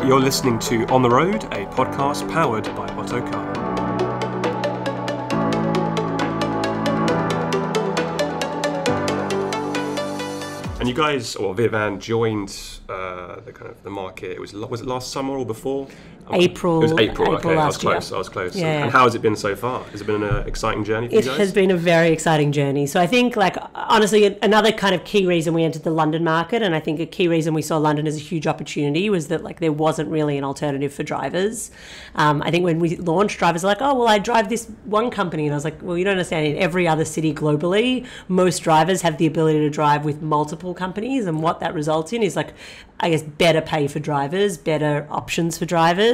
You're listening to On the Road, a podcast powered by Otto Car. And you guys, or ViaVan, joined the market. Was it last summer or before? April. It was April. Okay, I last year. I was close. Yeah. And how has it been so far? Has it been an exciting journey for you guys? It has been a very exciting journey. So I think, honestly, another kind of key reason we entered the London market, and I think a key reason we saw London as a huge opportunity, was that there wasn't really an alternative for drivers. I think when we launched, drivers are like, oh, well, I drive this one company. And I was like, well, you don't understand. In every other city globally, most drivers have the ability to drive with multiple companies. And what that results in is, better pay for drivers, better options for drivers.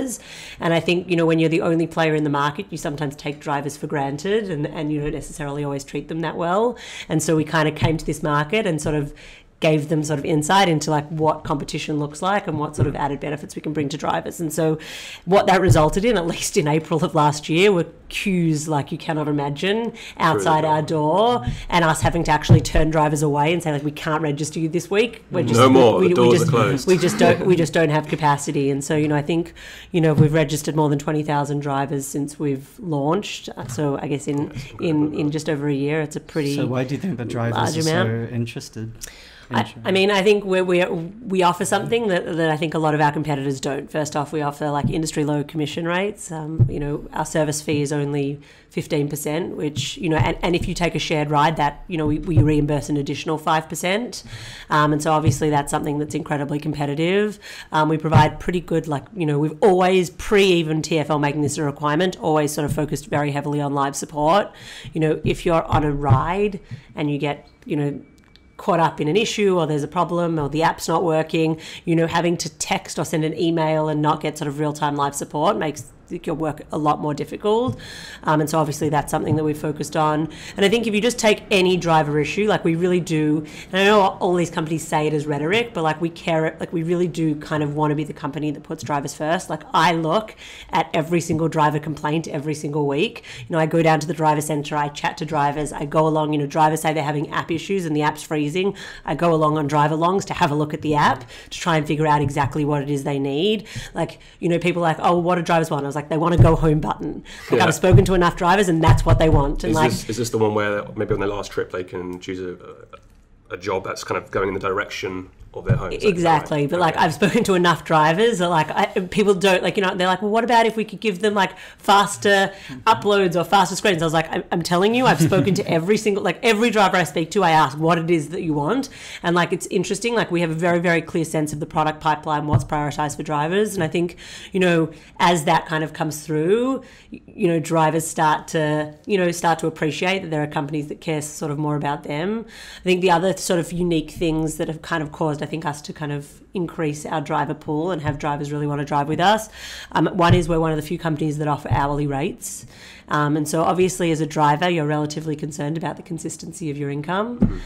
And I think, when you're the only player in the market, you sometimes take drivers for granted and you don't necessarily always treat them that well. And so we kind of came to this market and sort of gave them sort of insight into what competition looks like and what sort of added benefits we can bring to drivers. And so what that resulted in, at least in April of last year, were queues like you cannot imagine outside our door, and us having to actually turn drivers away and say, we can't register you this week. We're just, no more, the doors are closed. We just don't have capacity. And so, I think, we've registered more than 20,000 drivers since we've launched. So I guess in just over a year, it's a pretty So why do you think the drivers are so interested? I think we offer something that I think a lot of our competitors don't. First off, we offer industry low commission rates. Our service fee is only 15%, which, and if you take a shared ride, that, we reimburse an additional 5%. And so obviously that's something that's incredibly competitive. We provide pretty good, we've always, even TfL making this a requirement, always sort of focused very heavily on live support. If you're on a ride and you get, caught up in an issue, or there's a problem, or the app's not working, having to text or send an email and not get sort of real-time live support makes your work a lot more difficult. And so obviously that's something that we've focused on. And I think if you just take any driver issue, we really do, and I know all these companies say it as rhetoric, but we care, we really do kind of want to be the company that puts drivers first. I look at every single driver complaint every single week. I go down to the driver center, I chat to drivers, I go along, drivers say they're having app issues and the app's freezing. I go along on drive alongs to have a look at the app to try and figure out exactly what it is they need. People are like, oh, what do drivers want? I was they want a go home button. I've spoken to enough drivers and that's what they want. And is this the one where maybe on their last trip they can choose a job that's kind of going in the direction of their homes? Exactly. Right? But I've spoken to enough drivers that people don't they're like, well, what about if we could give them faster uploads or faster screens? I was like, I'm telling you, I've spoken to every single, every driver I speak to, I ask what it is that you want. And it's interesting, we have a very, very clear sense of the product pipeline, what's prioritized for drivers. And I think, as that kind of comes through, drivers start to appreciate that there are companies that care sort of more about them. I think the other sort of unique things that have kind of caused, I think, us to kind of increase our driver pool and have drivers really want to drive with us. One is we're one of the few companies that offer hourly rates. And so obviously as a driver, you're relatively concerned about the consistency of your income.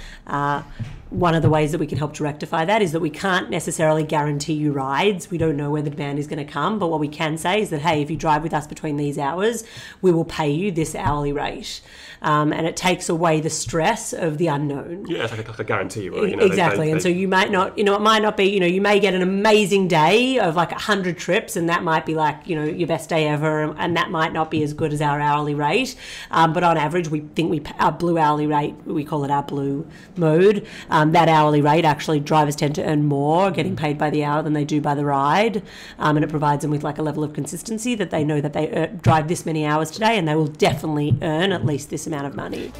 One of the ways that we can help to rectify that is that we can't necessarily guarantee you rides. We don't know where the demand is going to come, but what we can say is that, hey, if you drive with us between these hours, we will pay you this hourly rate. And it takes away the stress of the unknown. Yeah, it's like a guarantee, right? Exactly. And so you might not, it might not be, you may get an amazing day of 100 trips, and that might be your best day ever, and that might not be as good as our hourly rate. But on average, we think our blue hourly rate, we call it our blue mode, that hourly rate, actually drivers tend to earn more getting paid by the hour than they do by the ride. And it provides them with a level of consistency that they know that they drive this many hours today and they will definitely earn at least this amount of money.